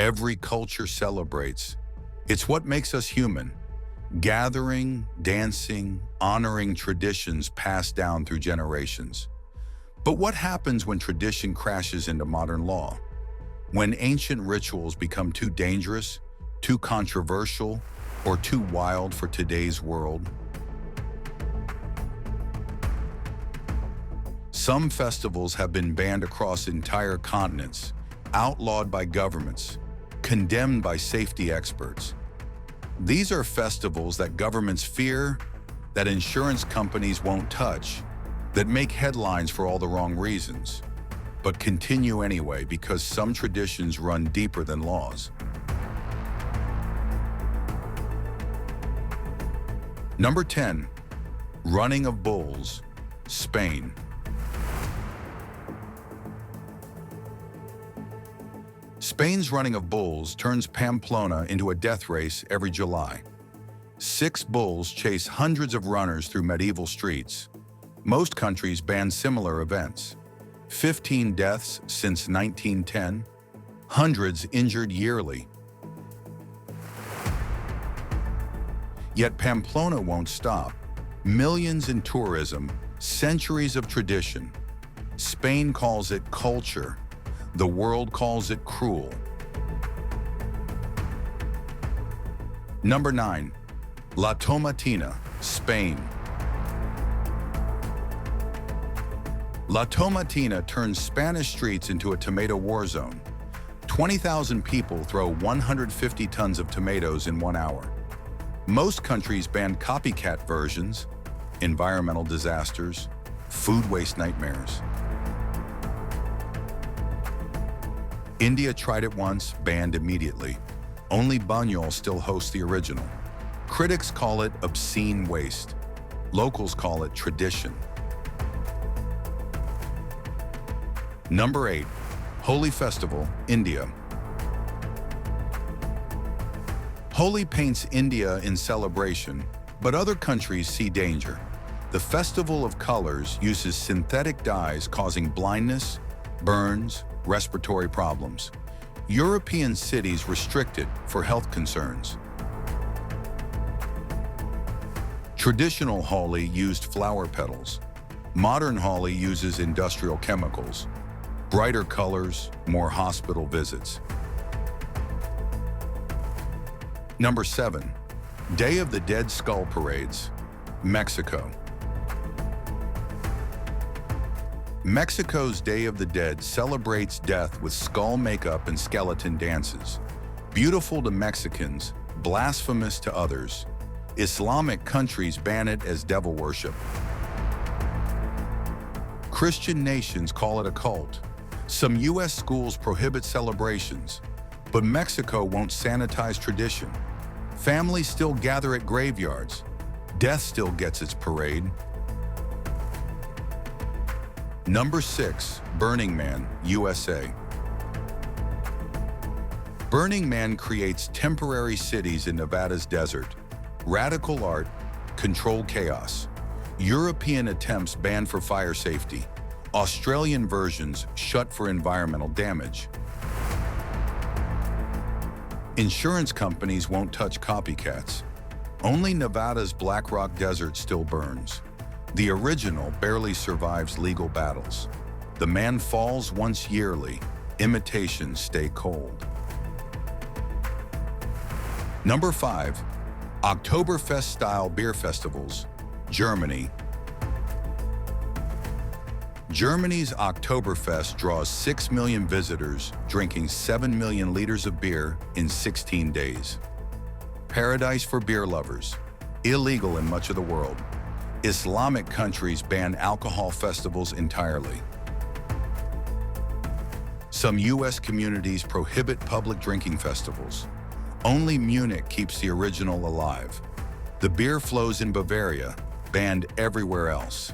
every culture celebrates. It's what makes us human. Gathering, dancing, honoring traditions passed down through generations. But what happens when tradition crashes into modern law? When ancient rituals become too dangerous, too controversial, or too wild for today's world? Some festivals have been banned across entire continents, outlawed by governments, condemned by safety experts. These are festivals that governments fear, that insurance companies won't touch, that make headlines for all the wrong reasons, but continue anyway because some traditions run deeper than laws. Number 10, Running of Bulls, Spain. Spain's Running of Bulls turns Pamplona into a death race every July. 6 bulls chase hundreds of runners through medieval streets. Most countries ban similar events. 15 deaths since 1910, hundreds injured yearly. Yet Pamplona won't stop. Millions in tourism, centuries of tradition. Spain calls it culture. The world calls it cruel. Number 9, La Tomatina, Spain. La Tomatina turns Spanish streets into a tomato war zone. 20,000 people throw 150 tons of tomatoes in 1 hour. Most countries ban copycat versions, environmental disasters, food waste nightmares. India tried it once, banned immediately. Only Buñuel still hosts the original. Critics call it obscene waste. Locals call it tradition. Number 8, Holi Festival, India. Holi paints India in celebration, but other countries see danger. The Festival of Colors uses synthetic dyes causing blindness, burns, respiratory problems. European cities restrict it for health concerns. Traditional Holi used flower petals. Modern Holi uses industrial chemicals. Brighter colors, more hospital visits. Number 7, Day of the Dead Skull Parades, Mexico. Mexico's Day of the Dead celebrates death with skull makeup and skeleton dances. Beautiful to Mexicans, blasphemous to others. Islamic countries ban it as devil worship. Christian nations call it a cult. Some U.S. schools prohibit celebrations, but Mexico won't sanitize tradition. Families still gather at graveyards. Death still gets its parade. Number 6, Burning Man, USA. Burning Man creates temporary cities in Nevada's desert. Radical art, controlled chaos. European attempts banned for fire safety. Australian versions shut for environmental damage. Insurance companies won't touch copycats. Only Nevada's Black Rock Desert still burns. The original barely survives legal battles. The man falls once yearly. Imitations stay cold. Number 5, Oktoberfest-style beer festivals, Germany. Germany's Oktoberfest draws 6 million visitors, drinking 7 million liters of beer in 16 days. Paradise for beer lovers, illegal in much of the world. Islamic countries ban alcohol festivals entirely. Some U.S. communities prohibit public drinking festivals. Only Munich keeps the original alive. The beer flows in Bavaria, banned everywhere else.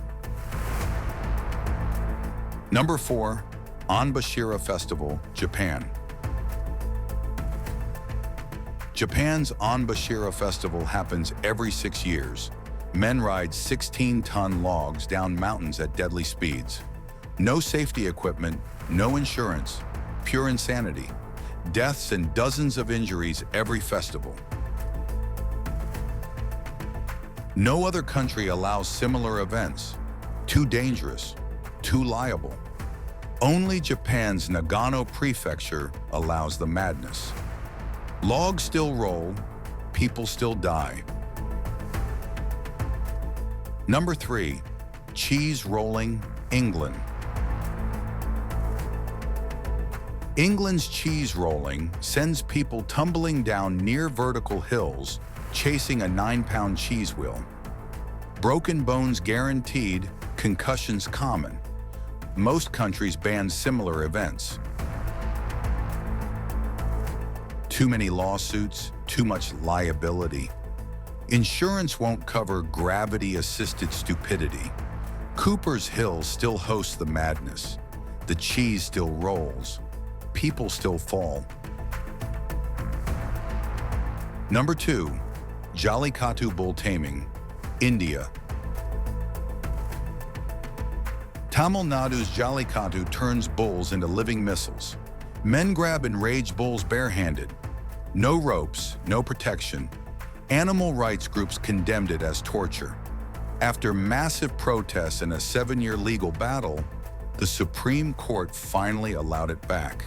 Number 4, Onbashira Festival, Japan. Japan's Onbashira Festival happens every 6 years. Men ride 16-ton logs down mountains at deadly speeds. No safety equipment, no insurance, pure insanity. deaths and dozens of injuries every festival. No other country allows similar events. Too dangerous, too liable. Only Japan's Nagano Prefecture allows the madness. Logs still roll, people still die. Number 3, cheese rolling, England. England's cheese rolling sends people tumbling down near vertical hills, chasing a 9-pound cheese wheel. Broken bones guaranteed, concussions common. Most countries ban similar events. Too many lawsuits, too much liability. Insurance won't cover gravity-assisted stupidity. Cooper's Hill still hosts the madness. The cheese still rolls. People still fall. Number 2, Jallikattu bull taming, India. Tamil Nadu's Jallikattu turns bulls into living missiles. Men grab enraged bulls barehanded. No ropes, no protection. Animal rights groups condemned it as torture. After massive protests and a 7-year legal battle, the Supreme Court finally allowed it back.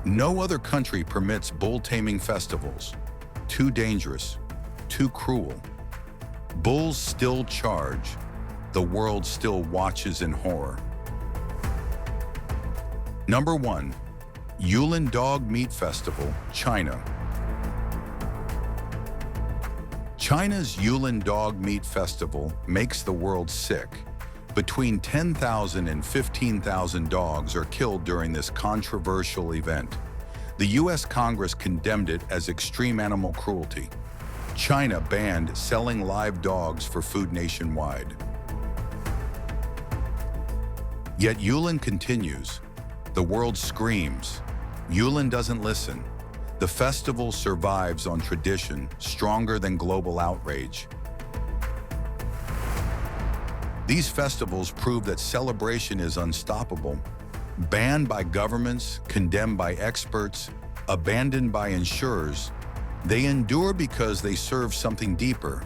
No other country permits bull taming festivals. Too dangerous, too cruel. Bulls still charge. The world still watches in horror. Number 1, Yulin Dog Meat Festival, China. China's Yulin Dog Meat Festival makes the world sick. Between 10,000 and 15,000 dogs are killed during this controversial event. The U.S. Congress condemned it as extreme animal cruelty. China banned selling live dogs for food nationwide. Yet Yulin continues. The world screams. Yulin doesn't listen. The festival survives on tradition, stronger than global outrage. These festivals prove that celebration is unstoppable. Banned by governments, condemned by experts, abandoned by insurers, they endure because they serve something deeper,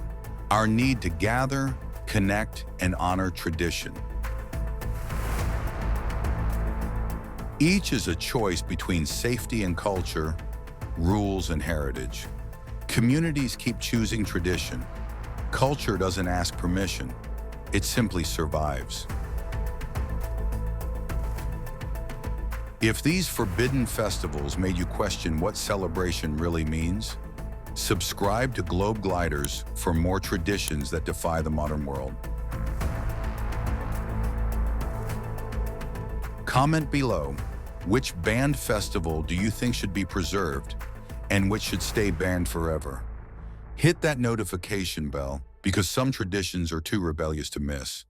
our need to gather, connect, and honor tradition. Each is a choice between safety and culture, rules and heritage. Communities keep choosing tradition. Culture doesn't ask permission. It simply survives. If these forbidden festivals made you question what celebration really means, subscribe to Globe Gliders for more traditions that defy the modern world. Comment below, which banned festival do you think should be preserved and which should stay banned forever? Hit that notification bell because some traditions are too rebellious to miss.